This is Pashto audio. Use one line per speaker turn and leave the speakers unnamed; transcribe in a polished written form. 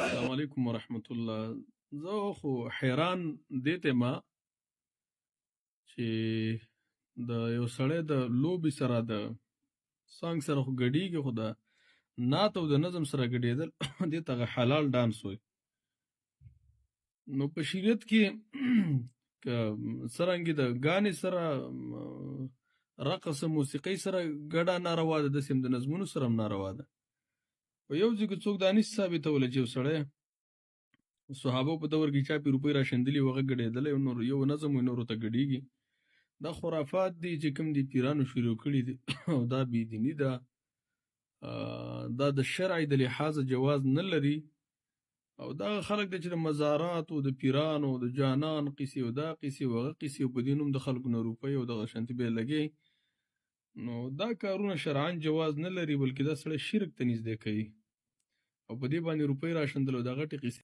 السلام علیکم ورحمت الله. زه خو حیران دې ته ما چې د یو سړی د لوبې سره د سانګ سره خو ګډېږي، خو د نعت او د نظم سره ګډېدل دې ته حلال ډانس وایي. نو په شریعت کې که څرنګې د ګانې سره رقص موسیقۍ سره ګډه ناروا ده، داسې هم د نظمونو سره هم ناروا ده. په یو ځای کې څوک دا نشي ثابتولی چې یو سړی صحابه په دور کې چا پې روپۍ راشندلي وي، هغه ګډېدلی یو نظم وي نورو ته ګډېږي. دا خرافات دي چې کوم دي پیرانو شروع کړي دي او دا بېدیني ده. دا د شرع د لحاظه جواز نه لري. او دغه خلک دی چې د مزاراتو د پیرانو د جانان قیسې او دا قیسې او هغه قیسې او په دې نوم د خلکو نه روپۍ او دغه شانتې بیا لګوي، نو دا کارونه شرعاً جواز نه لري، بلکې دا سړی شرک ته نږدې کوي او په دې باندې روپۍ راشندل او دا غټې قیسې